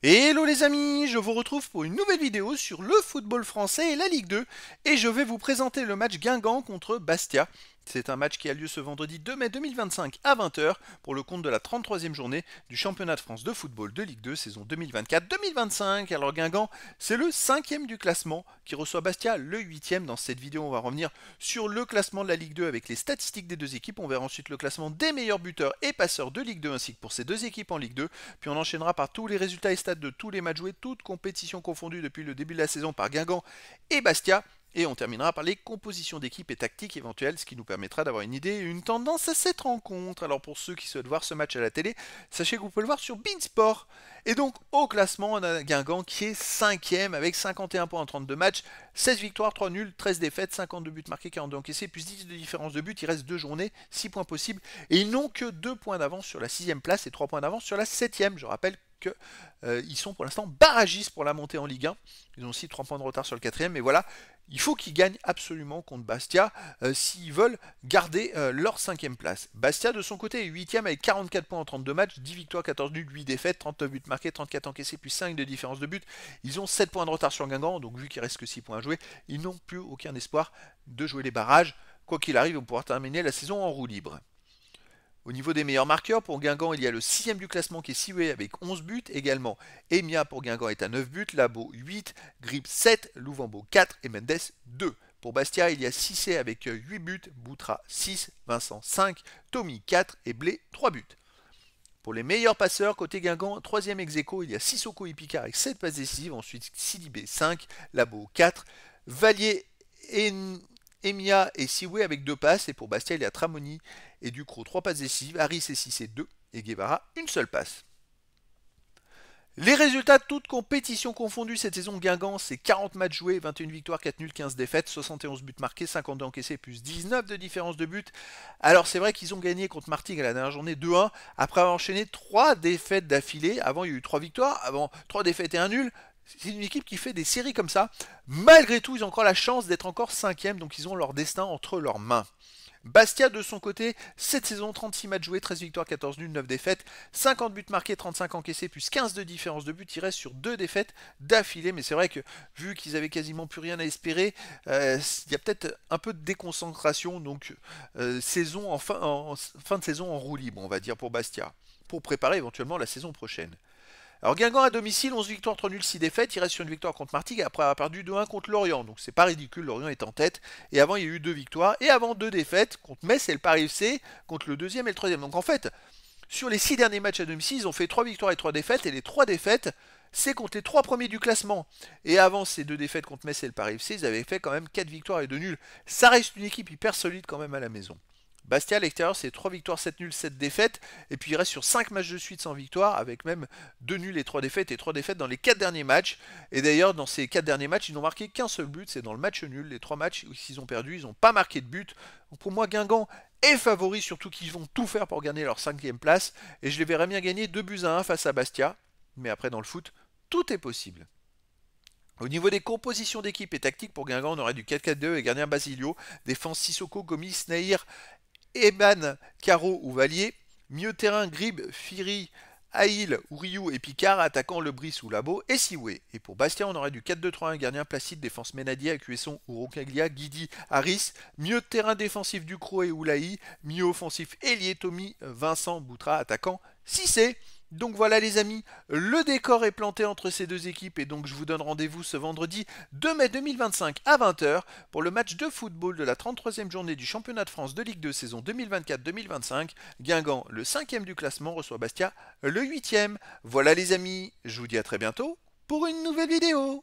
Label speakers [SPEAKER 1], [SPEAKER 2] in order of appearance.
[SPEAKER 1] Hello les amis, je vous retrouve pour une nouvelle vidéo sur le football français et la Ligue 2 et je vais vous présenter le match Guingamp contre Bastia. C'est un match qui a lieu ce vendredi 2 mai 2025 à 20 h pour le compte de la 33e journée du championnat de France de football de Ligue 2 saison 2024-2025. Alors Guingamp, c'est le 5e du classement qui reçoit Bastia le 8e. Dans cette vidéo, on va revenir sur le classement de la Ligue 2 avec les statistiques des deux équipes. On verra ensuite le classement des meilleurs buteurs et passeurs de Ligue 2 ainsi que pour ces deux équipes en Ligue 2. Puis on enchaînera par tous les résultats et stats de tous les matchs joués, toutes compétitions confondues depuis le début de la saison par Guingamp et Bastia. Et on terminera par les compositions d'équipe et tactiques éventuelles, ce qui nous permettra d'avoir une idée et une tendance à cette rencontre. Alors pour ceux qui souhaitent voir ce match à la télé, sachez que vous pouvez le voir sur Beansport. Et donc au classement, on a Guingamp qui est 5e avec 51 points en 32 matchs, 16 victoires, 3 nuls, 13 défaites, 52 buts marqués, 42 encaissés, plus 10 de différence de but. Il reste 2 journées, 6 points possibles. Et ils n'ont que 2 points d'avance sur la 6e place et 3 points d'avance sur la 7e. Je rappelle qu'ils sont pour l'instant barragistes pour la montée en Ligue 1. Ils ont aussi 3 points de retard sur le 4e. Mais voilà, il faut qu'ils gagnent absolument contre Bastia s'ils veulent garder leur 5e place. Bastia de son côté est 8e avec 44 points en 32 matchs, 10 victoires, 14 nuls, 8 défaites, 39 buts marqués, 34 encaissés, plus 5 de différence de but. Ils ont 7 points de retard sur Guingamp, donc vu qu'il reste que 6 points à jouer, ils n'ont plus aucun espoir de jouer les barrages. Quoi qu'il arrive, ils vont pouvoir terminer la saison en roue libre. Au niveau des meilleurs marqueurs, pour Guingamp, il y a le 6e du classement qui est Sioué avec 11 buts. Également, Emia pour Guingamp est à 9 buts, Labo 8, Grip 7, Louvambo 4 et Mendes 2. Pour Bastia, il y a Cissé avec 8 buts, Boutra 6, Vincent 5, Tommy 4 et Blé 3 buts. Pour les meilleurs passeurs, côté Guingamp, 3e ex aequo, il y a Sissoko et Picard avec 7 passes décisives. Ensuite, Sidibé 5, Labo 4, Vallier et Emia et Sioué avec 2 passes. Et pour Bastia, il y a Tramoni et Ducrot 3 passes décisives. Harris et Cissé 2 et Guevara une seule passe. Les résultats de toutes compétitions confondues cette saison, Guingamp, c'est 40 matchs joués, 21 victoires, 4 nuls, 15 défaites, 71 buts marqués, 52 encaissés, plus 19 de différence de but. Alors c'est vrai qu'ils ont gagné contre Martigues à la dernière journée 2-1, après avoir enchaîné 3 défaites d'affilée. Avant il y a eu 3 victoires, avant 3 défaites et un nul. C'est une équipe qui fait des séries comme ça. Malgré tout, ils ont encore la chance d'être encore 5e, donc ils ont leur destin entre leurs mains. Bastia de son côté, cette saison, 36 matchs joués, 13 victoires, 14 nuls, 9 défaites, 50 buts marqués, 35 encaissés, plus 15 de différence de but. Ils restent sur 2 défaites d'affilée, mais c'est vrai que vu qu'ils avaient quasiment plus rien à espérer, il y a peut-être un peu de déconcentration, donc saison en fin de saison en roue libre, on va dire, pour Bastia, pour préparer éventuellement la saison prochaine. Alors Guingamp à domicile, 11 victoires, 3 nuls, 6 défaites. Il reste sur une victoire contre Martigues après avoir perdu 2-1 contre Lorient. Donc c'est pas ridicule, Lorient est en tête. Et avant, il y a eu 2 victoires. Et avant, 2 défaites contre Metz et le Paris FC, contre le 2e et le 3e. Donc en fait, sur les 6 derniers matchs à domicile, ils ont fait 3 victoires et 3 défaites. Et les 3 défaites, c'est contre les 3 premiers du classement. Et avant ces 2 défaites contre Metz et le Paris FC, ils avaient fait quand même 4 victoires et 2 nuls. Ça reste une équipe hyper solide quand même à la maison. Bastia à l'extérieur, c'est 3 victoires, 7 nuls, 7 défaites. Et puis il reste sur 5 matchs de suite sans victoire, avec même 2 nuls et 3 défaites, et 3 défaites dans les 4 derniers matchs. Et d'ailleurs, dans ces 4 derniers matchs, ils n'ont marqué qu'un seul but, c'est dans le match nul. Les 3 matchs qu'ils ont perdu, ils n'ont pas marqué de but. Donc pour moi, Guingamp est favori, surtout qu'ils vont tout faire pour gagner leur 5e place. Et je les verrais bien gagner 2-1 face à Bastia. Mais après, dans le foot, tout est possible. Au niveau des compositions d'équipe et tactiques pour Guingamp, on aurait du 4-4-2 et gardien Basilio, défense Sissoko, Gomis, Nahir, Eban, Caro ou Vallier, milieu de terrain Grib, Firi, Aïl, Ouriou et Picard, attaquant Lebris ou Labo et Sioué. Et pour Bastia, on aurait du 4-2-3-1, gardien Placide, défense Menadia, Cuesson ou Rocaglia, Guidi, Harris, milieu de terrain défensif Ducrot et Oulaï, milieu offensif Elie, Tommy, Vincent, Boutra, attaquant Cissé. Donc voilà les amis, le décor est planté entre ces deux équipes et donc je vous donne rendez-vous ce vendredi 2 mai 2025 à 20 h pour le match de football de la 33e journée du championnat de France de Ligue 2 saison 2024-2025. Guingamp, le 5e du classement, reçoit Bastia, le 8e. Voilà les amis, je vous dis à très bientôt pour une nouvelle vidéo.